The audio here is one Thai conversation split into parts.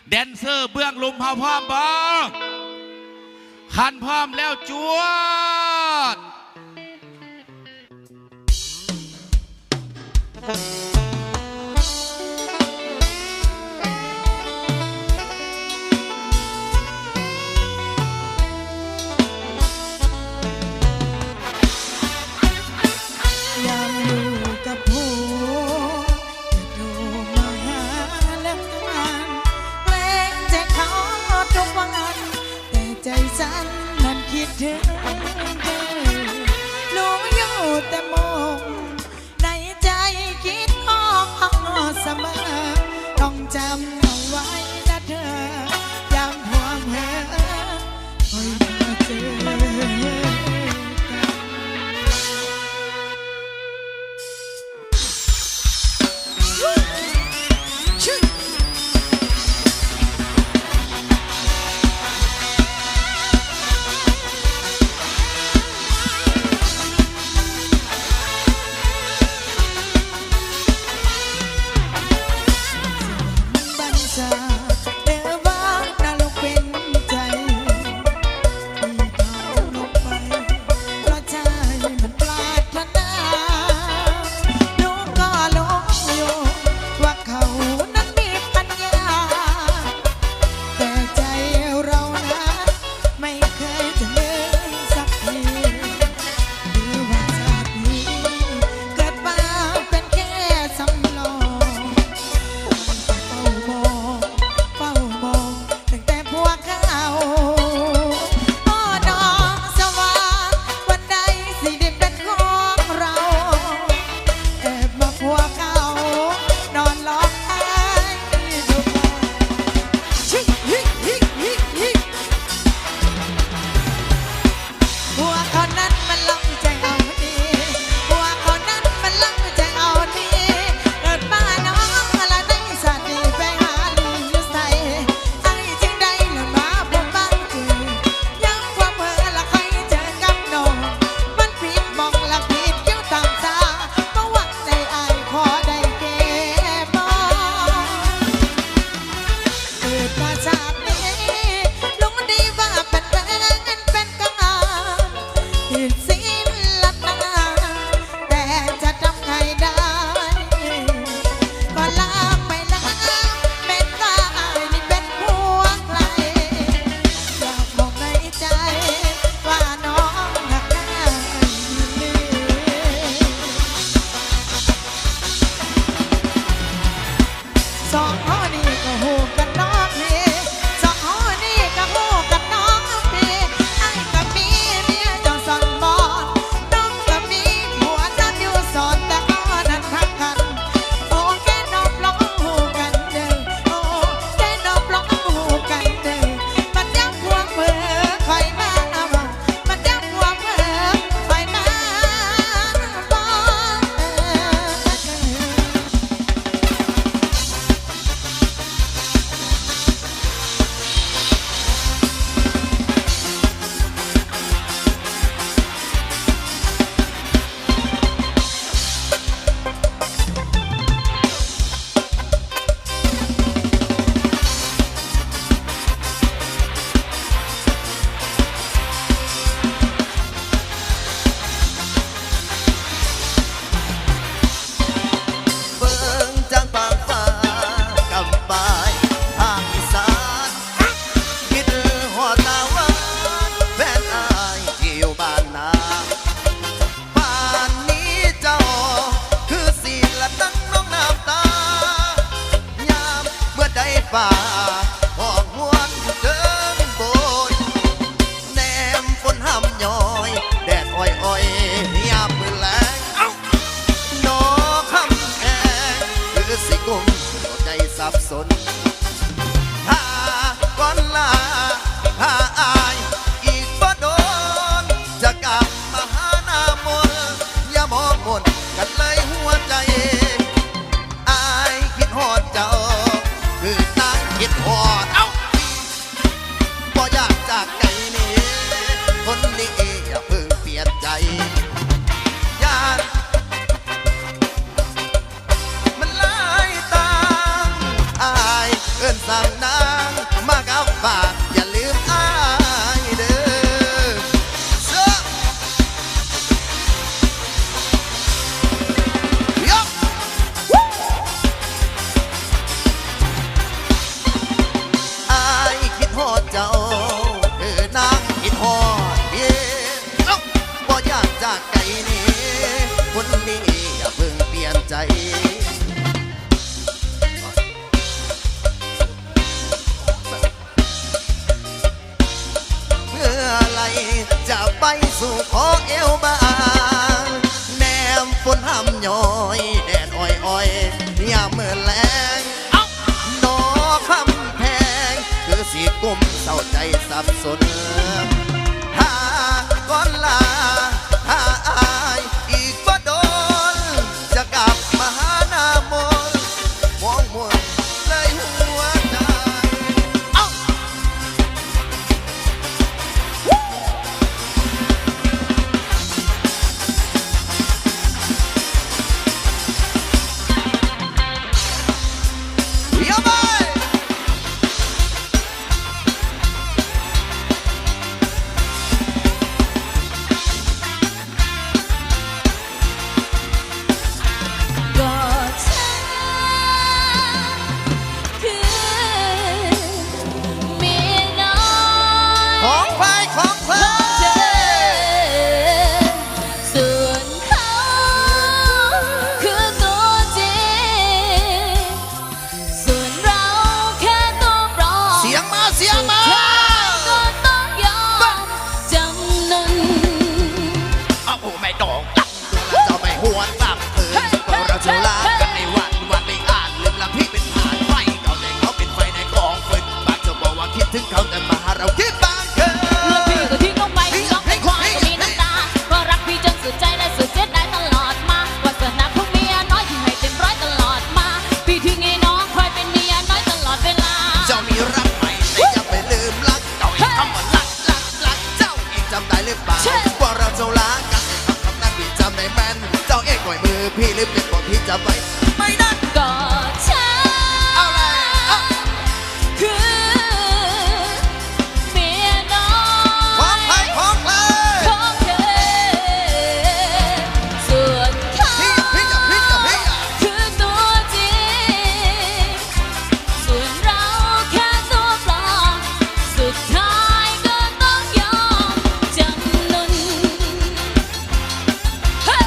แดนเซอร์เบื้องลุมเฮาพร้อมบ่คันพร้อมแล้วจวดฉันนั้นคิดถึงเธอรู้อยู่แต่มองในใจคิดออกเสมอต้องจำเอาไว้นะเธอยามห่วงเธอคอยมาเจอป่าหอกหวนเดินโบยแนมฝนห้ำย้อยแดดอ้อยอ้อยยามมือแลงนอคำแองหรือสิกุมใจสับสนหาก่อนลาหาอายอีกบ่โดนจะกลับมาหาหน้ามนอย่ามองมนกันเลยหัวใจอายคิดฮอดเจ้าคือตั้งคิดฮอดบ่อยากจากใจนี้คนนี้อย่าเพิ่งเปลี่ยนใจญาติมันหลายต่างอายเอิ้นสั่งนา ฝากอย่าลืมอ้ายเด้อเสื้อยกอ้ายคิดฮอดเจ้าคือนางคิดฮอดเย่บ่อยากจากไกลนี้คนนี้อย่าเพิ่งเปลี่ยนใจ เมื่อไรจะไปสู่ขอเอวบางแนมฝนห้ำย้อยแดดอ้อยอ้อยยามเมื่อแลงนอคำแพงคือสีกุมเศร้าใจสับสนหาก่อนลาหาอายอีกบ่โดนจะกลับมาหาหน้ามนมองมนเลยหัวใจ เดี๋ยวไป ก็ฉันคือเมียน้อย ของใครของเธอ เธอส่วนเขาคือตัวจริงส่วนเราแค่ตัวปลอม เสียงมาเสียงมา ก็ต้องยอมจำนน เอาไม่ดอง เจ้าไม่หวนกลับคืนเพราะเราจะลากันในวันไม่อ่านลืมละพี่เป็นผ่านไฟเขาแต่เขาเป็นไฟในกองฟืนบางจะบอกว่าคิดถึงเขาแต่มาหาเราคิดบางเกิน แล้วพี่ก็ทิ้งลงไปร้องให้ควายก็มีน้ำตาเพราะรักพี่จนสุดใจและสุดเสียดายตลอดมาวาสนาของเมียน้อยที่ให้เต็มร้อยตลอดมาพี่ทิ้งให้น้องคอยเป็นเมียน้อยตลอดเวลา เจ้ามีรักใหม่แต่อย่าไปลืมรักเก่าอีกคำว่ารักเจ้าอีกจำได้หรือเปล่าว่าเราจะลากันคำนั้นพี่จำได้แม่นเจ้าเอกปล่อยมือพี่หรือเป็นบอกพี่จำไว้ไม่ได้ ก็ฉัน เอาเลยเอา คือเมียน้อ ของใคร ย ของใคร ของเธอส่วนเขา พี่จะ คือตัวจริงส่วนเราแค่ตัวปลอมสุดท้ายก็ต้องยอมจำนนเฮ้ย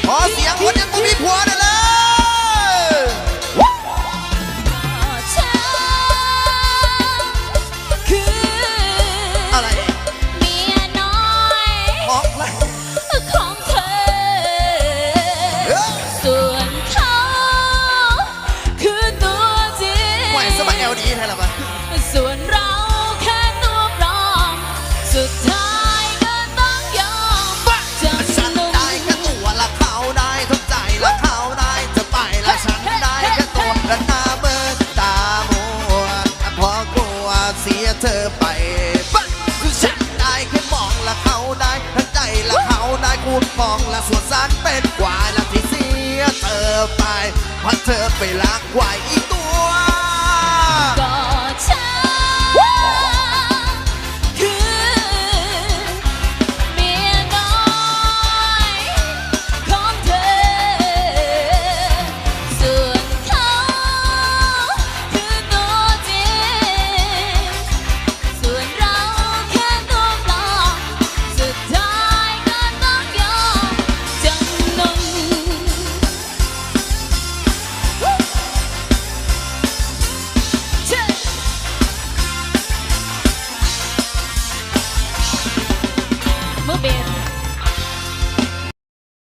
ขอเสียงคนยังไม่มีผัวได้เลย ฉันคือ อะไร เมียน้อย ของใคร ของเธอ ส่วนเขาคือตัวจริง ไหวสมัยเอลดีไทยละปะ ส่วนเราแค่ตัวปลอม สุดท้ายก็ต้องยอมจำ ฉัน นน ได้แค่ตัวละเขาได้ทุกใจละเขาได้จะไปละฉันได้แค่ตัวละหน้าเบิดตามัวเพราะกลัวเสียเธอไปฉันได้แค่มองละเขาได้ทั้งใจละเขาได้กูมองละส่วนสารเป็นกวายละที่เสียเธอไปเพราะเธอไปรักไว้อีกตัว